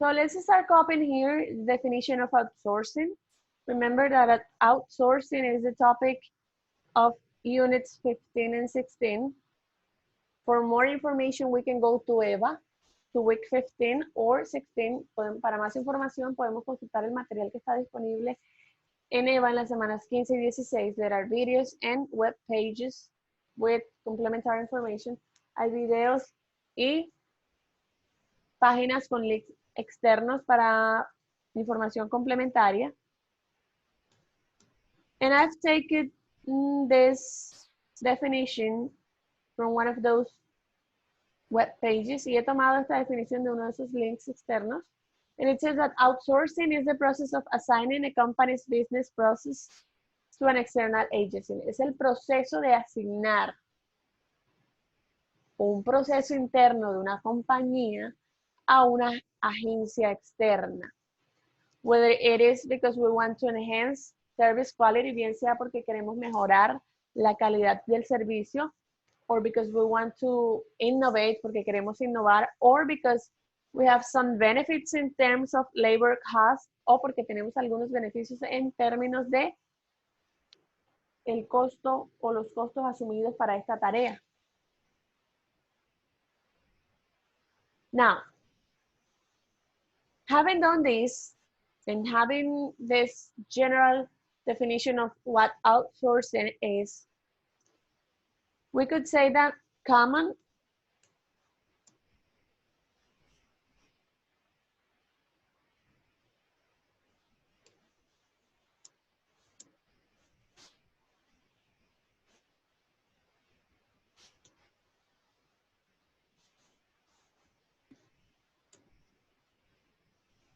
So let's start copying here the definition of outsourcing. Remember that outsourcing is the topic of units 15 and 16. For more information, we can go to EVA, to week 15 or 16. Para más información, podemos consultar el material que está disponible en EVA en las semanas 15 y 16. There are videos and web pages with complementary information. Hay videos y páginas con links externos para información complementaria. And I've taken this definition from one of those web pages y he tomado esta definición de uno de esos links externos. And it says that outsourcing is the process of assigning a company's business process to an external agency. Es el proceso de asignar un proceso interno de una compañía a una agencia externa. Whether it is because we want to enhance service quality, bien sea porque queremos mejorar la calidad del servicio, or because we want to innovate, porque queremos innovar, or because we have some benefits in terms of labor cost, o porque tenemos algunos beneficios en términos de el costo o los costos asumidos para esta tarea. Now, having done this and having this general definition of what outsourcing is, we could say that common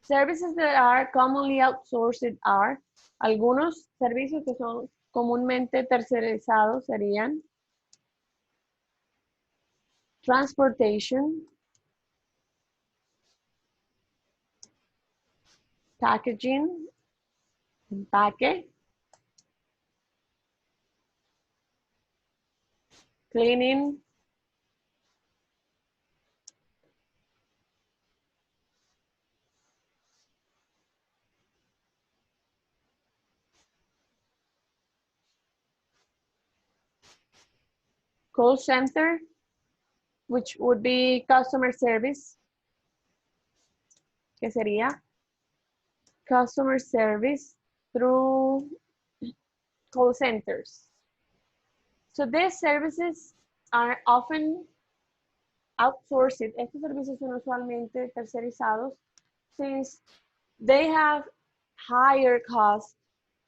services that are commonly outsourced are, algunos servicios que son comúnmente tercerizados serían transportation, packaging, empaque, cleaning, call center, which would be customer service, que sería customer service through call centers. So these services are often outsourced. Estos servicios son usualmente tercerizados since they have higher costs,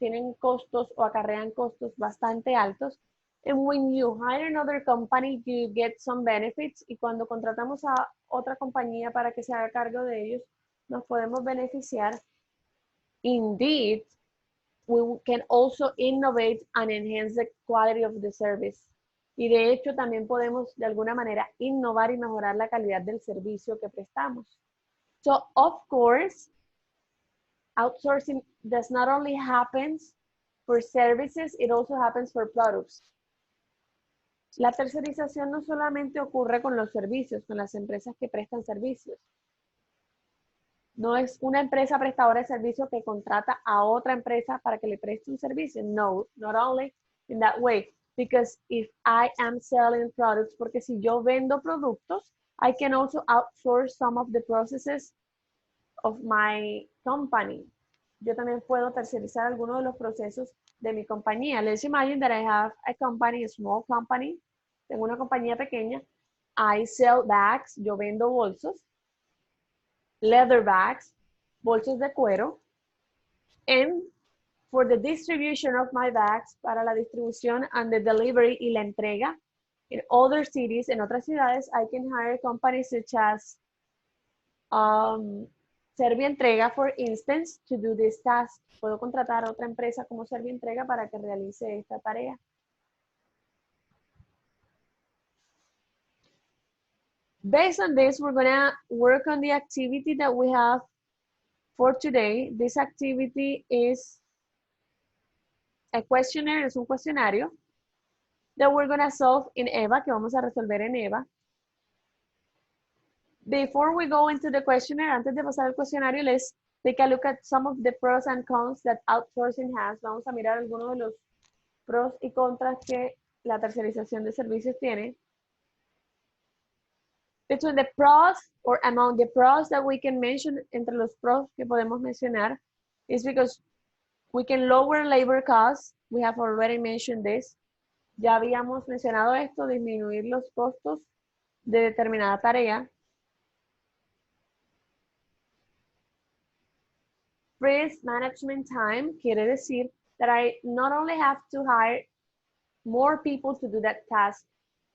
tienen costos o acarrean costos bastante altos. And when you hire another company, you get some benefits. Y cuando contratamos a otra compañía para que se haga cargo de ellos, nos podemos beneficiar. Indeed, we can also innovate and enhance the quality of the service. Y de hecho, también podemos de alguna manera innovar y mejorar la calidad del servicio que prestamos. So, of course, outsourcing does not only happen for services, it also happens for products. La tercerización no solamente ocurre con los servicios, con las empresas que prestan servicios. No es una empresa prestadora de servicios que contrata a otra empresa para que le preste un servicio. No, not only in that way. Because if I am selling products, porque si yo vendo productos, I can also outsource some of the processes of my company. Yo también puedo tercerizar algunos de los procesos de mi compañía. Let's imagine that I have a company, a small company. Tengo una compañía pequeña. I sell bags. Yo vendo bolsos. Leather bags. Bolsos de cuero. And for the distribution of my bags, para la distribución and the delivery y la entrega in other cities, en otras ciudades, I can hire companies such as Servientrega, for instance, to do this task. Puedo contratar a otra empresa como Servientrega para que realice esta tarea. Based on this, we're gonna work on the activity that we have for today. This activity is a questionnaire, es un cuestionario that we're gonna solve in EVA, que vamos a resolver en EVA. Before we go into the questionnaire, antes de pasar al cuestionario, let's take a look at some of the pros and cons that outsourcing has. Vamos a mirar algunos de los pros y contras que la tercerización de servicios tiene. Between the pros or among the pros that we can mention, entre los pros que podemos mencionar, is because we can lower labor costs. We have already mentioned this. Ya habíamos mencionado esto, disminuir los costos de determinada tarea. Frees management time quiere decir that I not only have to hire more people to do that task.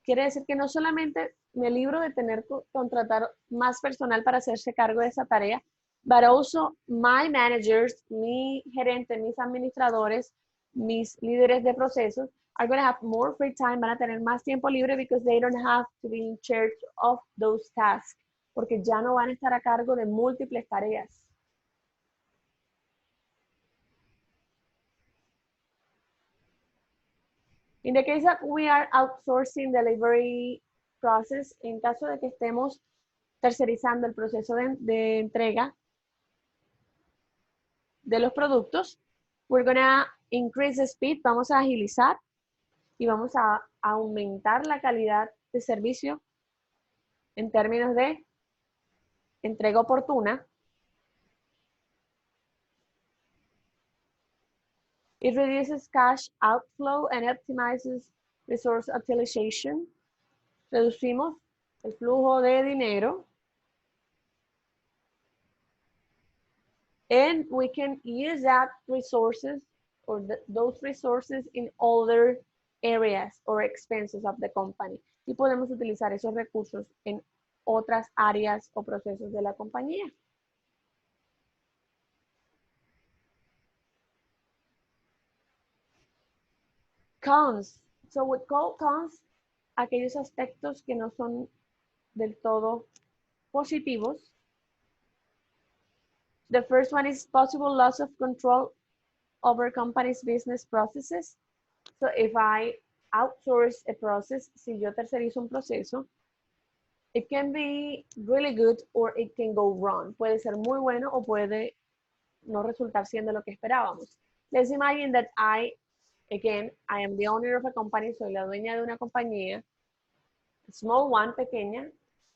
Quiere decir que no solamente me libro de tener que contratar más personal para hacerse cargo de esa tarea, but also my managers, mi gerente, mis administradores, mis líderes de procesos are going to have more free time, van a tener más tiempo libre because they don't have to be in charge of those tasks, porque ya no van a estar a cargo de múltiples tareas. In the case that we are outsourcing delivery process, en caso de que estemos tercerizando el proceso de entrega de los productos, we're gonna increase the speed, vamos a agilizar y vamos a aumentar la calidad de servicio en términos de entrega oportuna. It reduces cash outflow and optimizes resource utilization. Reducimos el flujo de dinero. And we can use that resources or those resources in other areas or expenses of the company. Y podemos utilizar esos recursos en otras áreas o procesos de la compañía. Cons. So we call cons aquellos aspectos que no son del todo positivos. The first one is possible loss of control over company's business processes. So if I outsource a process, si yo tercerizo un proceso, it can be really good or it can go wrong. Puede ser muy bueno o puede no resultar siendo lo que esperábamos. Let's imagine that I am the owner of a company, soy la dueña de una compañía, small one, pequeña.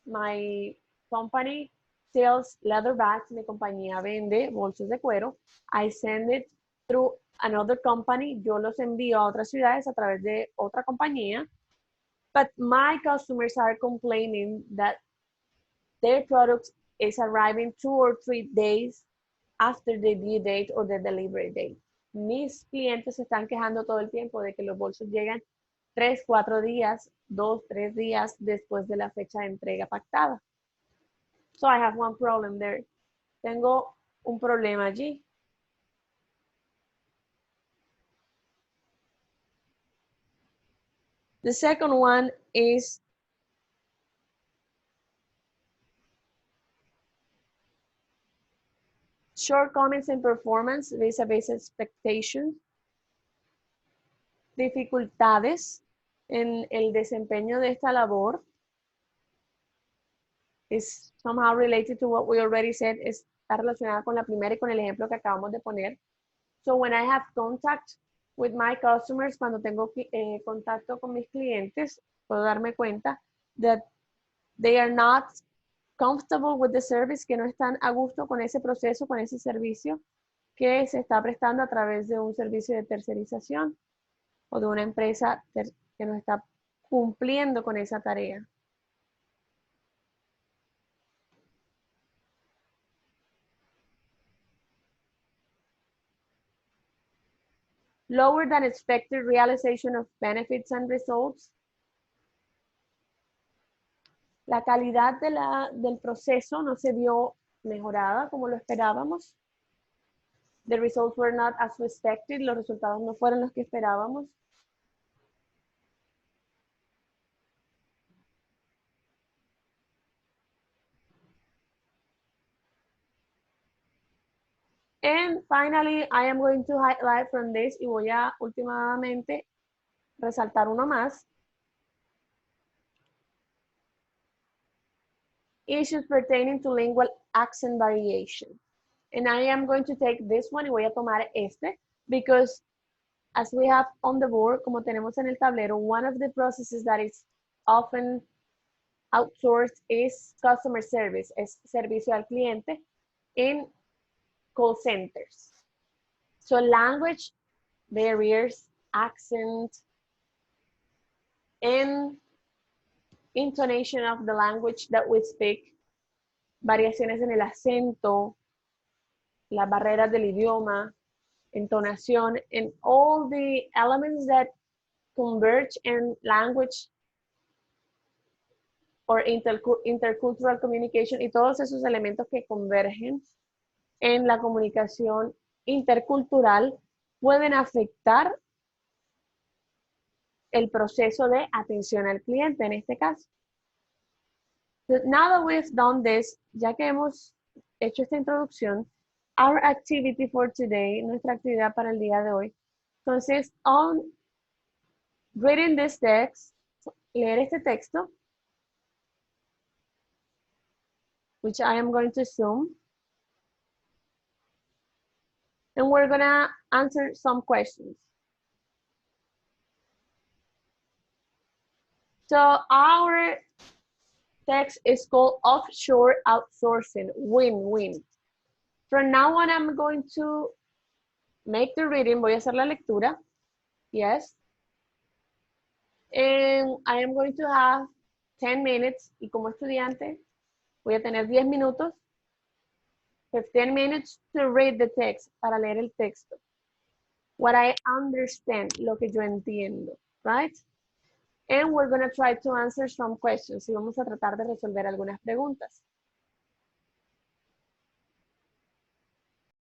My company sells leather bags, mi compañía vende bolsos de cuero. I send it through another company, yo los envío a otras ciudades a través de otra compañía. But my customers are complaining that their product is arriving 2 or 3 days after the due date or the delivery date. Mis clientes se están quejando todo el tiempo de que los bolsos llegan 3, 4 días, 2, 3 días después de la fecha de entrega pactada. So I have one problem there. Tengo un problema allí. The second one is shortcomings in performance vis-a-vis expectations. Dificultades en el desempeño de esta labor. Is somehow related to what we already said, está relacionada con la primera y con el ejemplo que acabamos de poner. So when I have contact with my customers, cuando tengo contacto con mis clientes, puedo darme cuenta that they are not comfortable with the service, que no están a gusto con ese proceso, con ese servicio que se está prestando a través de un servicio de tercerización o de una empresa que no está cumpliendo con esa tarea. Lower than expected realization of benefits and results. La calidad del proceso no se vio mejorada como lo esperábamos. The results were not as we expected. Los resultados no fueron los que esperábamos. And finally, I am going to highlight from this, y voy a últimamente resaltar uno más. issues pertaining to lingual accent variation. And I am going to take this one y voy a tomar este because as we have on the board, como tenemos en el tablero, one of the processes that is often outsourced is customer service, es servicio al cliente in call centers. So language barriers, accent, and intonation of the language that we speak, variaciones en el acento, las barreras del idioma, entonación, and all the elements that converge in language or intercultural communication y todos esos elementos que convergen en la comunicación intercultural pueden afectar el proceso de atención al cliente en este caso. So now that we've done this, ya que hemos hecho esta introducción, our activity for today, nuestra actividad para el día de hoy, consists on reading this text, leer este texto, which I am going to zoom, and we're gonna answer some questions. So our text is called Offshore Outsourcing, win-win. From now on, I'm going to make the reading, voy a hacer la lectura, yes. And I am going to have 10 minutes, y como estudiante, voy a tener 10 minutos, 15 minutes to read the text, para leer el texto. What I understand, lo que yo entiendo, right? And we're going to try to answer some questions, y vamos a tratar de resolver algunas preguntas.